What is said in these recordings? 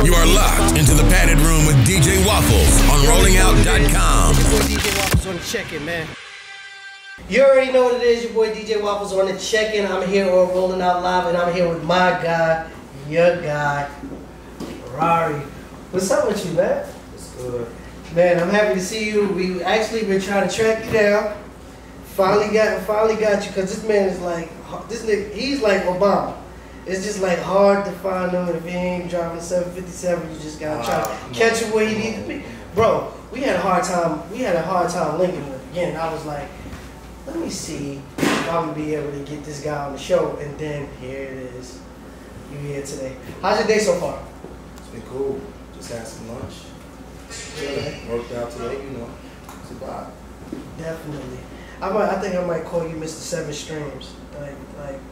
You are locked into the Padded Room with DJ Waffles on rollingout.com. Your boy DJ Waffles on the check-in, man. You already know what it is. Your boy DJ Waffles on the check-in. I'm here on Rolling Out Live, and I'm here with my guy, your guy, Rarri. What's up with you, man? It's good. Man, I'm happy to see you. We actually been trying to track you down. Finally got you, because this man is like, this nigga, he's like Obama. It's just like hard to find him. If he ain't driving 757, you just gotta try to catch him where he needs to be. Bro, we had a hard time linking with again. I was like, let me see if I'm gonna be able to get this guy on the show, and then here it is. You here today. How's your day so far? It's been cool. Just had some lunch. Yeah, worked out today, you know. It's a vibe. Definitely. I think I might call you Mr. Seven Streams.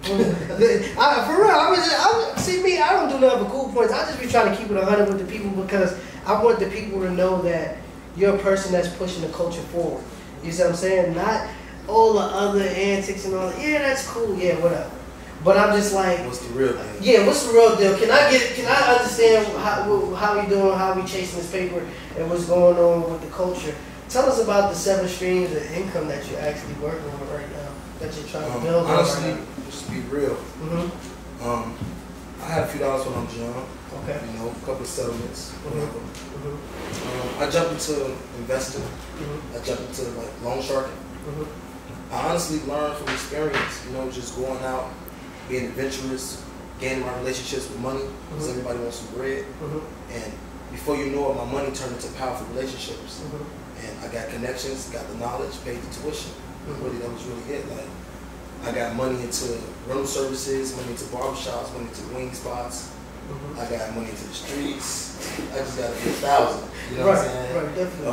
For real. I don't do nothing but cool points. I just be trying to keep it 100 with the people, because I want the people to know that you're a person that's pushing the culture forward. You see what I'm saying? Not all the other antics and all that. Yeah, that's cool. Yeah, whatever. But I'm just like, what's the real thing? Yeah, what's the real deal? Can I understand how we doing, how we chasing this paper, and what's going on with the culture? Tell us about the 7 streams of income that you're actually working on right now, that you're trying to build. Honestly, just to be real, Mm-hmm. I had a few dollars when I was young. Okay. You know, a couple of settlements. Mm-hmm. Mm-hmm. I jumped into investing. Mm-hmm. I jumped into like loan sharking. Mm-hmm. I honestly learned from experience. You know, just going out, being adventurous, gaining my relationships with money, because everybody wants some bread. Mm-hmm. And before you know it, my money turned into powerful relationships. Mm-hmm. And I got connections, got the knowledge, paid the tuition. Really, that was really it. Like, I got money into rental services, money into barbershops, money into wing spots. I got money into the streets. I just got to be 1,000. You know what I'm saying? Right, definitely.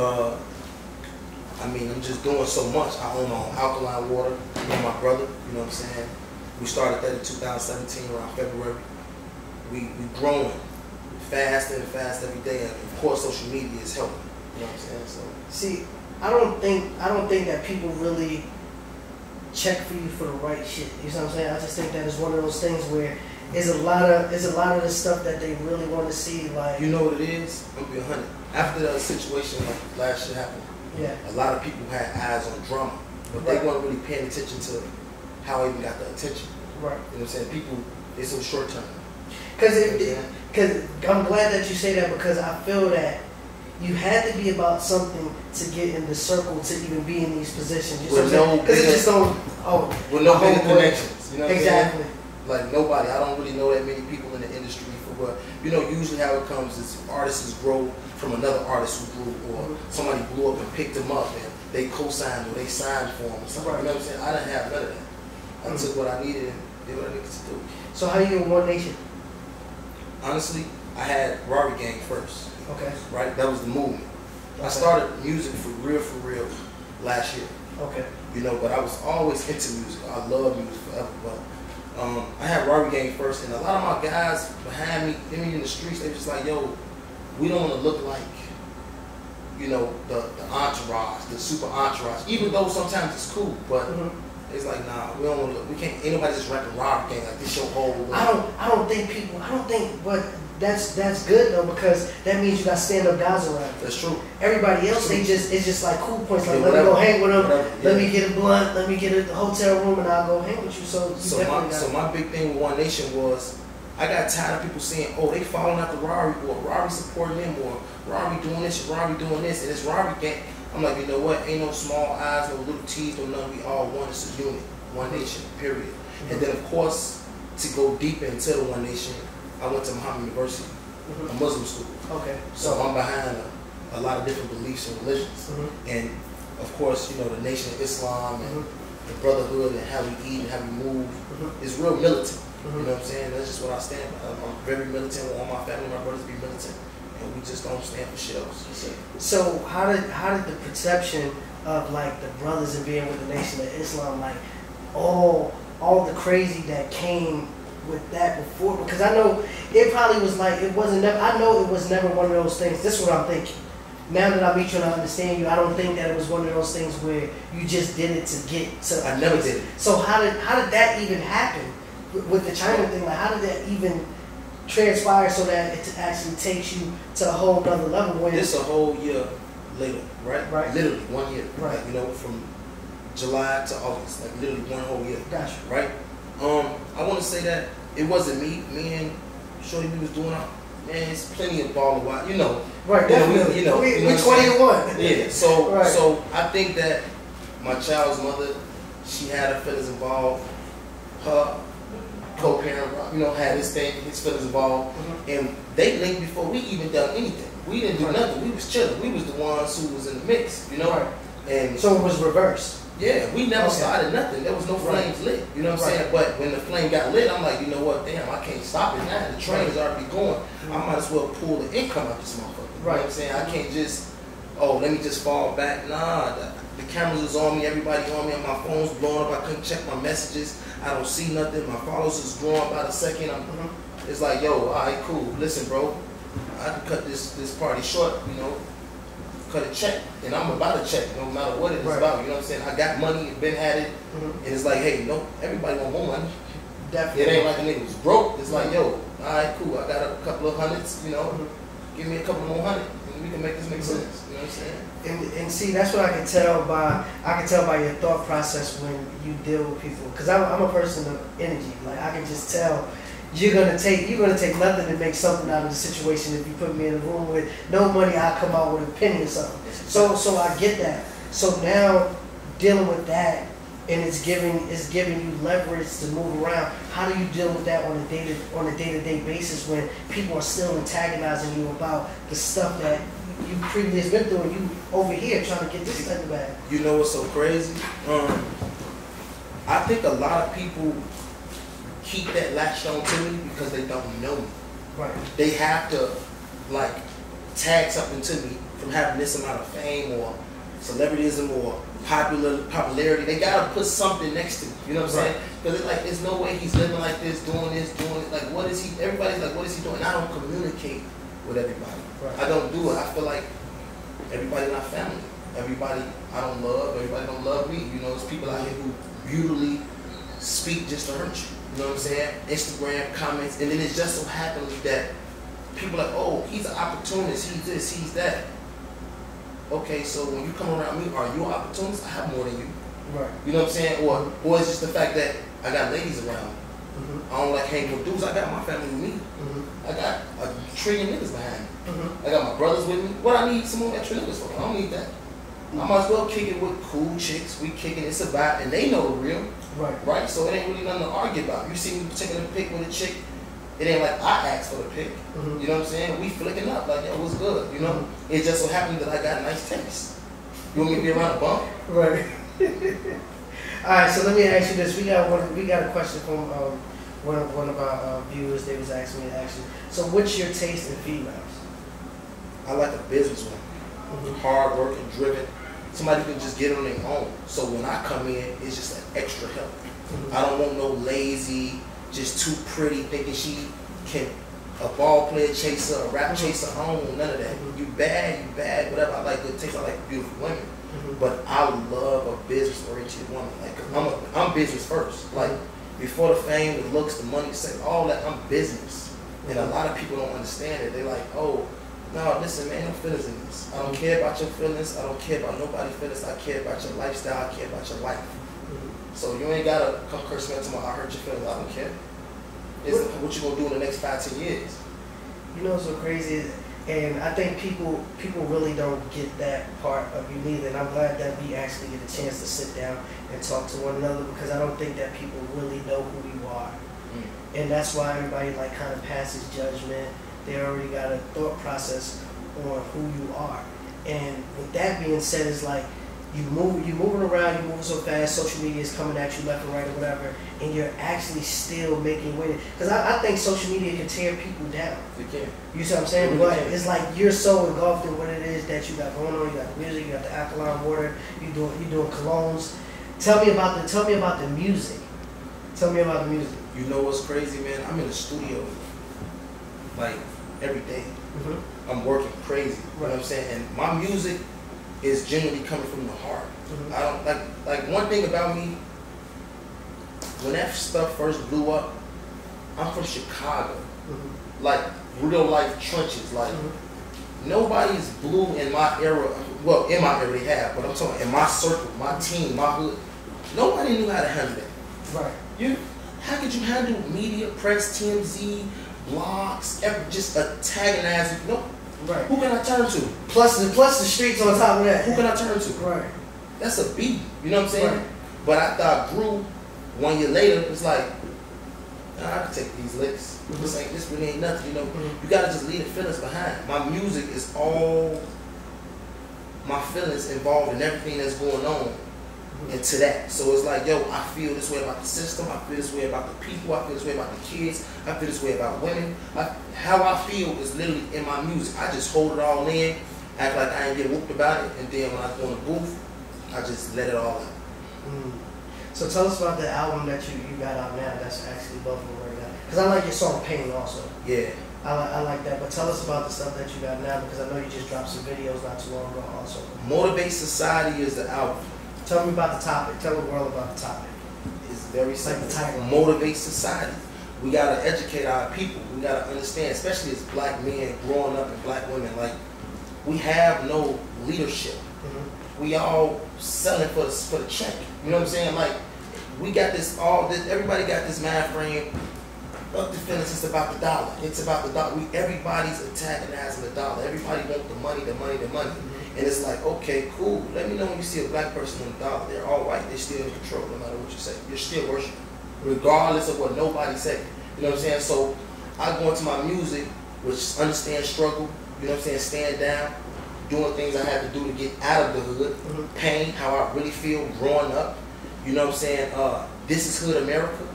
I mean, I'm just doing so much. I own my own alkaline water. Me and my brother, you know what I'm saying? We started that in 2017, around February. We growing fast and fast every day. And of course, social media is helping. You know what I'm saying? So. See, I don't think that people really check for you for the right shit. You know what I'm saying? I just think that it's one of those things where there's a lot of the stuff that they really want to see. Like, you know what it is? I'm gonna be 100. After the situation like last year happened, yeah, a lot of people had eyes on drama, but they weren't really paying attention to how I even got the attention. Right. You know what I'm saying? People, it's so short term. Because I'm glad that you say that, because I feel that you had to be about something to get in the circle to even be in these positions. You know what I'm saying? Because it just don't. With no bigger connections. You know what exactly. I'm saying? Like nobody. I don't really know that many people in the industry for what. You know, usually how it comes is artists grow from another artist who grew, or somebody blew up and picked them up and they co-signed or they signed for them or something. Right. You know what I'm saying? I didn't have none of that. I took what I needed and did what I needed to do. So how you in One Nation? Honestly, I had Rarri Gang first. Okay. Right? That was the movement. Okay. I started music for real last year. Okay. You know, but I was always into music. I love music forever. But I had Rarri Gang first, and a lot of my guys behind me, them in the streets, they just like, yo, we don't want to look like, you know, the entourage, the super entourage. Even though sometimes it's cool, but it's like, nah, we don't want to look. We can't. Ain't nobody just rapping Rarri Gang like this. Your whole. I don't think. But that's good though, because that means you got stand-up guys around. That's true. Everybody else, it's just like cool points. Like, let me go hang with them. Let me get a blunt. Let me get a hotel room, and I'll go hang with you. So my big thing with One Nation was, I got tired of people saying, oh, they following after Rarri, or Rarri supporting them, or Rarri doing this, Rarri doing this, and it's Rarri Gang. I'm like, you know what? Ain't no small eyes, no little T's, no none. We all one. It's a unit. One Nation. Period. And then of course, to go deep into the One Nation, I went to Muhammad University, a Muslim school. Okay. So I'm behind a lot of different beliefs and religions. And of course, you know, the Nation of Islam and the brotherhood and how we eat and how we move is real militant. You know what I'm saying? That's just what I stand by. I'm very militant. I want my family, my brothers to be militant. And we just don't stand for shit else. So how did the perception of like the brothers and being with the Nation of Islam, like all the crazy that came with that before? Because I know it probably was like, it wasn't never, I know it was never one of those things. This is what I'm thinking. Now that I meet you and I understand you, I don't think that it was one of those things where you just did it to get to. I never did it. So how did that even happen with the China thing? Like, how did that even transpire so that it actually takes you to a whole nother level? When it's a whole year later, right? Right. Literally 1 year. Right. Like, you know, from July to August, like literally 1 whole year. Gotcha. Right. I want to say that it wasn't me. Me and Shorty, we was doing our, man, it's plenty of ball of, you know. Right. Definitely. We 21. Yeah. So right. so I think that my child's mother, she had her feelings involved. Her co-parent, you know, had his feelings involved, and they linked before we even done anything. We didn't do nothing. We was chilling. We was the ones who was in the mix, you know. Right. And so it was reversed. Yeah, we never started nothing. There was no flames lit. You know what I'm saying? But when the flame got lit, I'm like, you know what? Damn, I can't stop it now. The train is already going. I might as well pull the income out this motherfucker. You know what I'm saying? I can't just, let me just fall back. Nah, the cameras is on me. Everybody on me. And my phone's blowing up. I couldn't check my messages. I don't see nothing. My followers is growing by the second. It's like, yo, all right, cool. Listen, bro, I can cut this party short, you know. Cut a check, and I'm about to check, no matter what it is about. You know what I'm saying? I got money, been at it, and it's like, hey, no, everybody want more money. Definitely. It ain't like a nigga was broke. It's like, yo, all right, cool. I got a couple of hundreds, you know. Give me a couple more hundred, and we can make this make sense. You know what I'm saying? And see, that's what I can tell by your thought process when you deal with people, because I'm a person of energy. Like I can just tell. You're gonna take nothing to make something out of the situation. If you put me in a room with no money, I'll come out with a penny or something. So I get that. So now dealing with that, and it's giving you leverage to move around. How do you deal with that on a day-to-day basis when people are still antagonizing you about the stuff that you previously been through, and you over here trying to get this thing back? You know what's so crazy? I think a lot of people keep that latched on to me because they don't know me. Right. They have to like tag something to me from having this amount of fame or celebrityism or popularity. They gotta put something next to me. You know what I'm saying? Because it's like there's no way he's living like this, doing it. Like what is he? Everybody's like, what is he doing? And I don't communicate with everybody. Right. I don't do it. I feel like everybody not family. Everybody I don't love. Everybody don't love me. You know, there's people out here who brutally speak just to hurt you. You know what I'm saying? Instagram comments, and then it just so happens that people are like, oh, he's an opportunist, he's this, he's that. Okay, so when you come around me, are you an opportunist? I have more than you. Right. You know what I'm saying? Or it's just the fact that I got ladies around me. I don't like hanging with dudes. I got my family with me. I got a trillion niggas behind me. I got my brothers with me. What I need some more extra niggas for? I don't need that. I might as well kick it with cool chicks. We kicking it's a vibe, and they know the real. Right. So it ain't really nothing to argue about. You see me taking a pic with a chick, it ain't like I asked for the pic. You know what I'm saying? We flicking up like, yo, what's good? You know? It just so happened that I got nice taste. You want me to be around a bump? Right. All right. So let me ask you this. We got a question from one of our viewers. They was asking me to ask you. So what's your taste in females? I like a businesswoman, hard working, driven. Somebody can just get on their own. So when I come in, it's just an extra help. I don't want no lazy, just too pretty, thinking she can a ball player chaser, a rap chaser. I don't want none of that. You bad, whatever. I like good taste. I like beautiful women. But I love a business-oriented woman. Like I'm business first. Like before the fame, the looks, the money, all that. I'm business. And a lot of people don't understand it. They're like, oh. No, listen, man, no feelings in this. I don't care about your feelings. I don't care about nobody's feelings. I care about your lifestyle. I care about your life. So you ain't got to come curse me out tomorrow. I hurt your feelings. I don't care. It's what you going to do in the next 5-10 years. You know what's so crazy? And I think people really don't get that part of you neither. And I'm glad that we actually get a chance to sit down and talk to one another, because I don't think that people really know who you are. And that's why everybody like kind of passes judgment. They already got a thought process on who you are. And with that being said, it's like you're moving around, you're moving so fast, social media is coming at you left and right or whatever, and you're actually still making winning. Because I think social media can tear people down. It can. You see what I'm saying? But it's like you're so engulfed in what it is that you got going on. You got the music, you got the alkaline water, you're doing colognes. Tell me about the music. Tell me about the music. You know what's crazy, man? I'm in the studio like every day. I'm working crazy. You know what I'm saying? And my music is genuinely coming from the heart. I don't like one thing about me, when that stuff first blew up, I'm from Chicago. like real life trenches. Like nobody's blue in my era. Well, in my era they have, but I'm talking in my circle, my team, my hood. Nobody knew how to handle that. Right. How could you handle media, press, TMZ, blogs, just antagonize you? No. Right. Who can I turn to? Plus the streets on top of that. Who can I turn to? Right. That's a beat. You know what I'm saying? Right. But after I grew, 1 year later, it's like, nah, I can take these licks. This really ain't nothing. You know, you gotta just leave the feelings behind. My music is all my feelings involved in everything that's going on into that. So it's like, yo, I feel this way about the system. I feel this way about the people. I feel this way about the kids. I feel this way about women. How I feel is literally in my music. I just hold it all in, act like I ain't get whooped about it, and then when I go in the booth, I just let it all out. So tell us about the album that you got out now that's actually bubbling right now. Because I like your song Pain also. Yeah. I like that. But tell us about the stuff that you got now, because I know you just dropped some videos not too long ago also. Motivate Society is the album. Tell me about the topic. Tell the world about the topic. It's very simple. Like the title. Motivate society. We gotta educate our people. We gotta understand, especially as black men growing up and black women, like we have no leadership. We all selling for the check. You know what I'm saying? Like we got everybody got this mind frame. Up the feelings, it's about the dollar. It's about the dollar. Everybody's antagonizing the dollar. Everybody wants the money, the money, the money. And it's like, okay, cool. Let me know when you see a black person on the dollar. They're all white. They're still in control, no matter what you say. You're still worshiping, regardless of what nobody say. You know what I'm saying? So I go into my music, which understand struggle. You know what I'm saying? Stand down, doing things I had to do to get out of the hood. Pain, how I really feel growing up. You know what I'm saying? This is Hood America.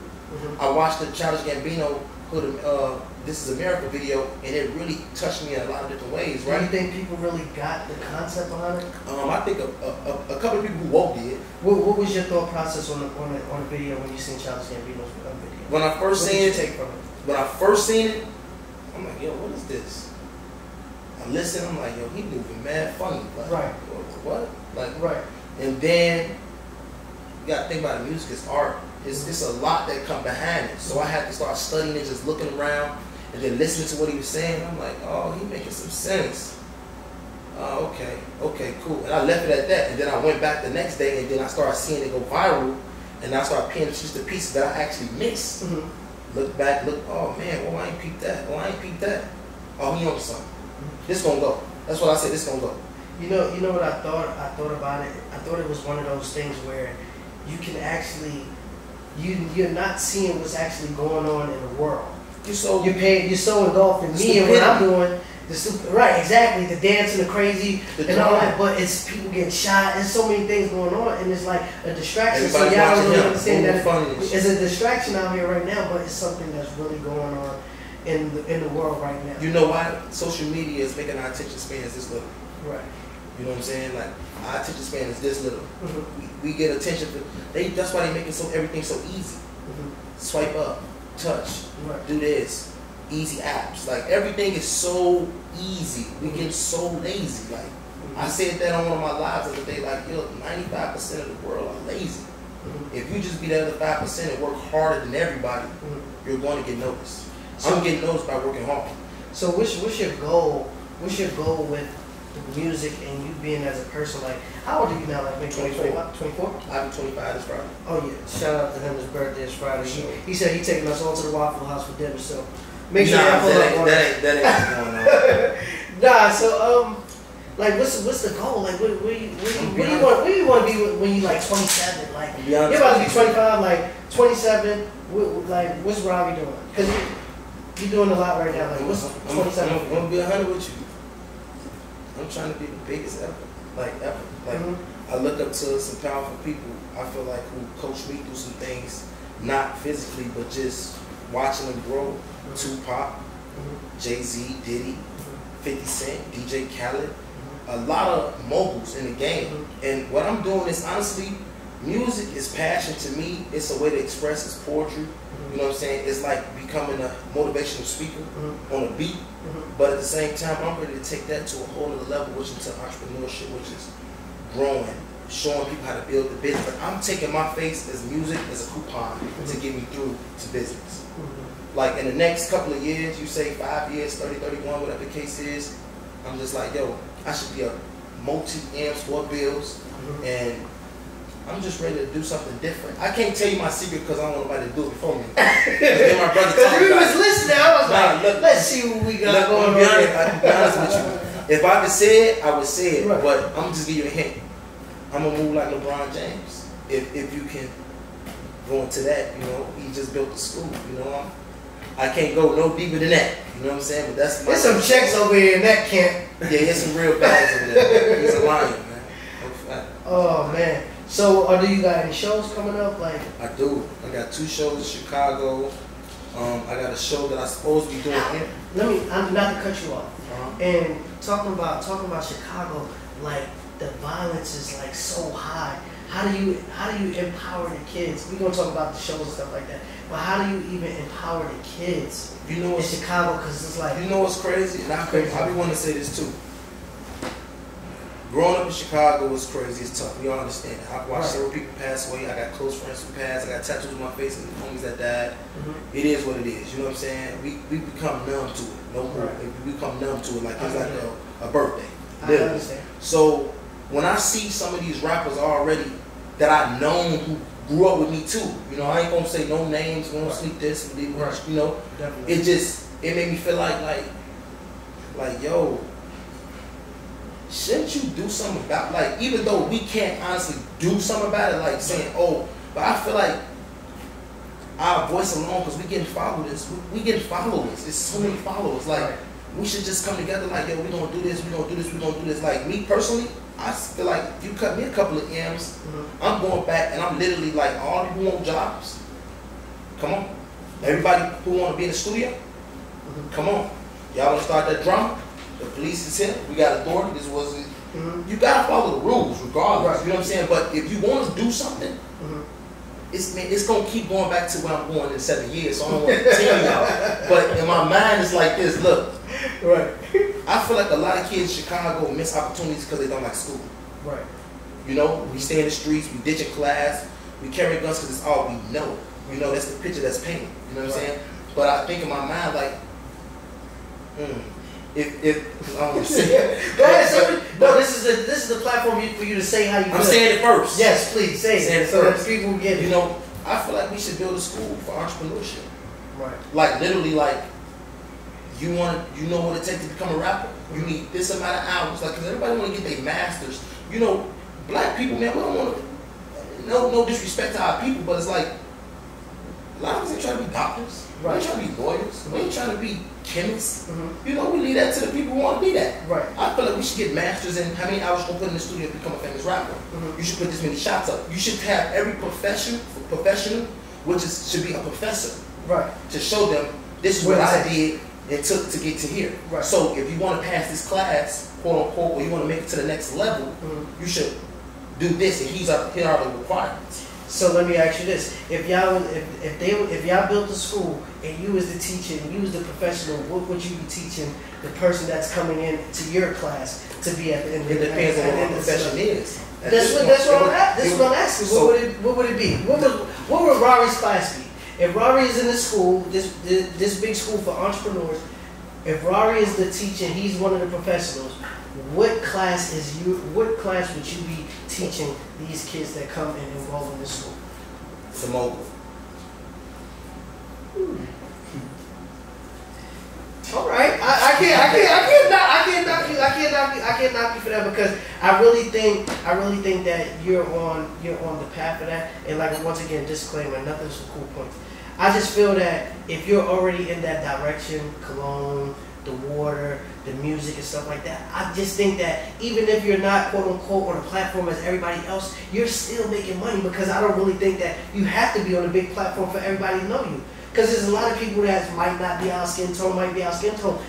I watched the Childish Gambino This Is America video, and it really touched me in a lot of different ways, right? Do you think people really got the concept behind it? I think a couple of people who woke did. What was your thought process on the video when you seen Childish Gambino's video? When I first seen it, take from it? When I first seen it, I'm like, yo, what is this? I listen, I'm like, yo, he moving mad funny. Like, right. What? Like, right. And then you gotta think about the music is art. It's a lot that come behind it. So I had to start studying it, just looking around, and then listening to what he was saying. I'm like, oh, he making some sense. Oh, okay, cool. And I left it at that. And then I went back the next day, and then I started seeing it go viral, and I started paying attention to pieces that I actually missed. Look back, oh man, oh I ain't peeped that. Oh I ain't peeped that. Oh, he on something. This gonna go. That's what I said. This gonna go. You know what I thought about it. I thought it was one of those things where you can actually. You're not seeing what's actually going on in the world. You're so engulfed in me and what I'm doing. Right, exactly. The dancing, the crazy, and all that. But it's people getting shot. There's so many things going on, and it's like a distraction. So y'all don't really understand that it's a distraction out here right now, but it's something that's really going on in the world right now. You know why? Social media is making our attention spans this little. Right. You know what I'm saying? Like our attention span is this little. We get attention for that's why they make it everything so easy. Swipe up, touch, do this, easy apps. Like everything is so easy. We get so lazy. Like I said that on one of my lives the other day. Like 95% of the world are lazy. If you just be the other 5% and work harder than everybody, you're going to get noticed. So, I'm getting noticed by working hard. So what's your goal? What's your goal with music and you being as a person? Like, how old are you now? Like maybe 24? 24? I'll be 25 this Friday. Oh yeah. Shout out to him, his birthday is Friday. Sure. He said he's taking us all to the Waffle House for dinner, so make sure that ain't going on. Nah, so like what's the goal? Like what do you want to be when you like 27? Like you're about to be 25, like 27, like what's Rarri doing? Because you're doing a lot right now. Like what's 27? I'm gonna be 100 with you. I'm trying to be the biggest ever. Like I look up to some powerful people. I feel like who coached me through some things, not physically, but just watching them grow. Tupac, Jay-Z, Diddy, 50 Cent, DJ Khaled, a lot of moguls in the game. And what I'm doing is honestly, music is passion to me. It's a way to express its poetry. You know what I'm saying? It's like becoming a motivational speaker on a beat. But at the same time, I'm ready to take that to a whole other level, which is entrepreneurship, which is growing, showing people how to build the business. But I'm taking my face as music as a coupon to get me through to business. like in the next couple of years, you say 5 years, 30, 31, whatever the case is, I'm just like, yo, I should be a multi-amp squad bills, and I'm just ready to do something different. I can't tell you my secret because I don't want nobody to do it before me. Then my brother told me. We was listening. I was like, look, let's see what we got going on. I'll be honest with you. If I could say it, I would say it. Right. But I'm just give you a hint. I'm gonna move like LeBron James. If you can go into that, you know, he just built the school. You know, I can't go no deeper than that. You know what I'm saying? But that's There's some checks over here in that camp. Yeah, there's some real bags over there. He's a lion, man. Oh man. So, do you got any shows coming up? Like I do. I got 2 shows in Chicago. I got a show that I'm supposed to be doing here. I'm not to cut you off. And talking about Chicago, like the violence is like so high. How do you empower the kids? We're gonna talk about the shows and stuff like that. But how do you even empower the kids? You know in Chicago, because it's like you know what's crazy? And I be wanting to say this too. Growing up in Chicago was crazy. It's tough. We all understand it. I've watched several people pass away. I got close friends who passed. I got tattoos on my face and homies that died. It is what it is. You know what I'm saying? We become numb to it. No more. We become numb to it like it's like a birthday. I understand. So when I see some of these rappers already that I've known who grew up with me too, you know, I ain't gonna say no names. We don't sleep this and leave. You know, definitely. It made me feel like yo. Shouldn't you do something about, like, even though we can't honestly do something about it, like saying, oh, but I feel like our voice alone, because we getting followers, we getting followers. There's so many followers. Like, we should just come together like, yo, we gonna do this, we gonna do this, we gonna do this. Like, me personally, I feel like if you cut me a couple of M's, I'm going back and I'm literally like, all who want jobs, come on. Everybody who want to be in the studio, come on. Y'all want to start that drama? The police is here. We got authority. This wasn't. You gotta follow the rules, regardless. You know what I'm saying? But if you want to do something, it's gonna keep going back to where I'm going in 7 years. So I don't want to tell y'all. But in my mind, it's like this. Look, I feel like a lot of kids in Chicago miss opportunities because they don't like school. You know, we stay in the streets, we ditch in class, we carry guns because it's all we know. You know, that's the picture that's painted. You know what I'm saying? But I think in my mind, like, if I don't say go ahead, no, this is the platform for you to say how you feel. I'm saying it first. Yes, please say it so that people get it. You know, I feel like we should build a school for entrepreneurship. Right. Like literally, like you know what it takes to become a rapper. You need this amount of hours. Like, cause everybody want to get their masters. You know, black people, man, we don't want to. No disrespect to our people, but it's like a lot of us ain't trying to be doctors. We ain't trying to be lawyers. We ain't trying to be chemists. You know, we leave that to the people who want to be that. Right. I feel like we should get masters in how many hours you're going to put in the studio to become a famous rapper. You should put this many shots up. You should have every professional, should be a professor. Right. To show them this is what I did and took to get to here. Right. So if you want to pass this class, quote unquote, or you want to make it to the next level, you should do this, and here are the requirements. So let me ask you this: if y'all built a school and you was the teacher and you was the professional, what would you be teaching the person that's coming in to your class to be at the end? It depends on what the profession is. That's what I'm asking. What would it be? What would Rarri's class be? If Rarri is in the school, this big school for entrepreneurs, if Rarri is the teacher, he's one of the professionals. What class would you be teaching these kids that come and enroll in this school? The mogul. All right, I can't knock you for that, because I really think that you're on the path of that. And like, once again, disclaimer, nothing's for cool points. I just feel that if you're already in that direction, cologne, the water, the music and stuff like that, I just think that even if you're not quote unquote on a platform as everybody else, you're still making money, because I don't really think that you have to be on a big platform for everybody to know you. Because there's a lot of people that might not be our skin tone,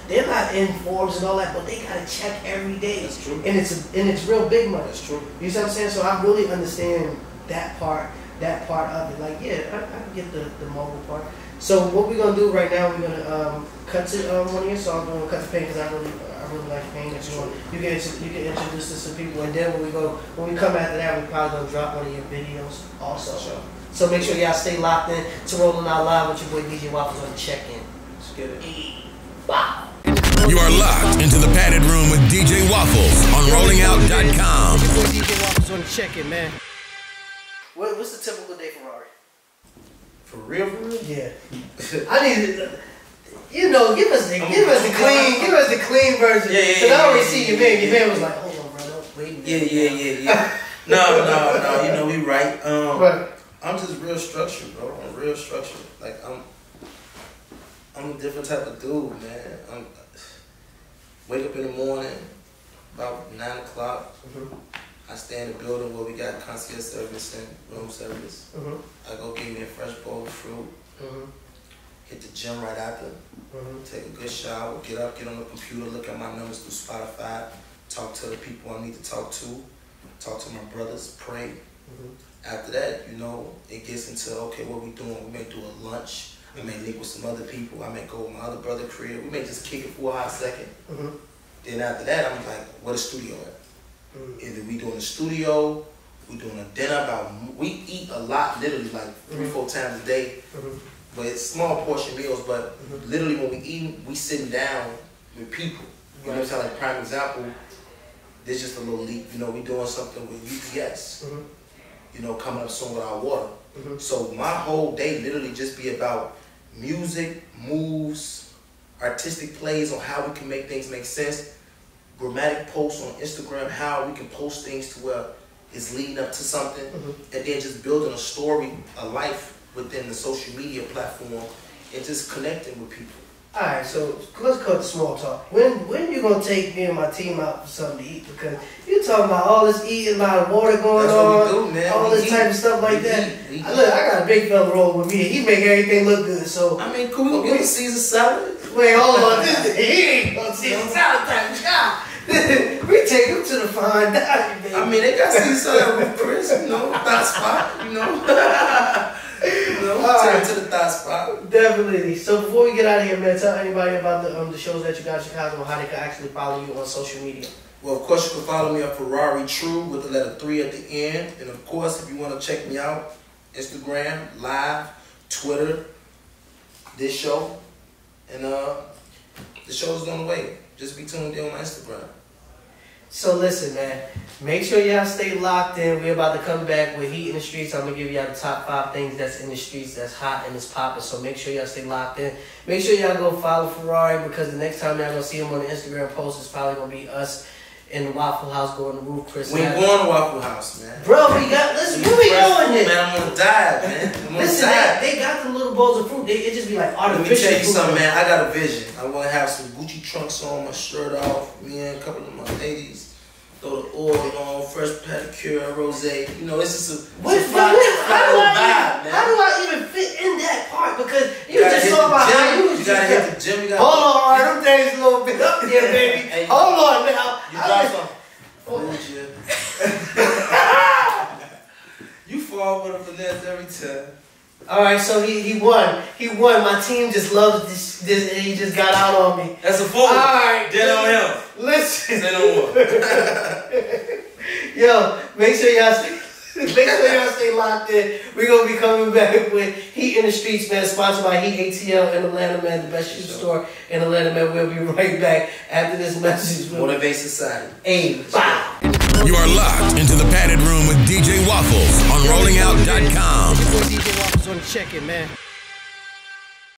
they're not in Forbes and all that, but they got a check every day. That's true. And it's real big money. That's true. You see what I'm saying? So I really understand that part of it. Like, yeah, I get the mobile part. So what we're gonna do right now, we're gonna cut to one of your songs. We're gonna cut to Pain, because I really like Pain. If you can introduce this to people, and then when we come after that, we're probably gonna drop one of your videos also. Sure. So make sure y'all stay locked in to Rolling Out Live with your boy DJ Waffles on the check-in. Let's get it. Wow. You are locked into the Padded Room with DJ Waffles on rollingout.com. Your boy DJ Waffles on the check-in, man. What's the typical day for Rarri? For real? Yeah. I need to, give us the clean version. Yeah. Cause I already see your man. Your man was like, hold on, bro, wait a minute. Yeah. No, we right. Right. I'm just real structured, bro. I'm real structured. Like I'm a different type of dude, man. Wake up in the morning, about 9 o'clock. I stay in the building where we got concierge service and room service. I go get me a fresh bowl of fruit. Hit the gym right after. Take a good shower. Get up, get on the computer, look at my numbers through Spotify. Talk to the people I need to talk to. Talk to my brothers. Pray. After that, it gets into, okay, what we doing? We may do a lunch. I may link with some other people. I may go with my other brother crib. We may just kick it for a hot second. Then after that, I'm like, where the studio at? Either we doing a studio, we doing a dinner. We eat a lot, literally like 3-4 times a day. But it's small portion meals, but literally when we eat, we sitting down with people. You know what I'm saying? Like prime example, there's just a little leak. We doing something with UPS. Coming up soon with our water. So my whole day literally just be about music, moves, artistic plays on how we can make things make sense, grammatic posts on Instagram, how we can post things to where it's leading up to something, and then just building a story, a life within the social media platform, and just connecting with people. Alright, so let's cut the small talk. When you gonna take me and my team out for something to eat? Because you talking about all this eating, a lot of water going That's on, what we do, man. all this type of stuff like that. Look, I got a big fella rolling with me. He make everything look good. So I mean, could we get a Caesar salad? wait, hold on. He ain't gonna see the salad type of guy. We take him to the fine dining, baby. I mean, they got Caesar salad with Chris, thigh spot, Take it to the thigh spot. Definitely. So before we get out of here, man, tell anybody about the shows that you got in Chicago and how they can actually follow you on social media. Well, of course, you can follow me at Rarri True with the letter 3 at the end. And of course, if you want to check me out, Instagram, Live, Twitter, this show. And the show's on the way. Just be tuned in on my Instagram. So listen, man, make sure y'all stay locked in. We're about to come back with Heat in the Streets. I'm going to give y'all the top 5 things that's in the streets that's hot and it's popping. So make sure y'all stay locked in. Make sure y'all go follow Rarri, because the next time y'all going to see him on the Instagram post, it's probably going to be us in the Waffle House going to roof. Chris, we ain't going to Waffle House, man. Bro, listen, we be going there. Man, I'm gonna die, man. Listen, they got the little bowls of fruit. It just be like artificial. Let me tell you fruit. something, man. I got a vision. I want to have some Gucci trunks on, my shirt off, me and a couple of my ladies. Throw the oil on, fresh pedicure, rosé. This is how do I even fit in that part? Because you just talking about how you gotta hit the gym. Hold on, all right, them things a little bit up there, baby. Hey, hold on, man. You got some. You fall with a finesse every time. All right, so he won. He won. My team just loves this, and he just got out on me. That's a fool. All right, dead on him. Listen. Say no more. Yo, make sure y'all stay locked in. We're gonna be coming back with Heat in the Streets, man. Sponsored by Heat ATL in Atlanta, man. The best shoe store in Atlanta, man. We'll be right back after this message. Motivate society. Hey, bye. You are locked into the Padded Room with DJ Waffles on rollingout.com. Your boy DJ Waffles on the check-in, man.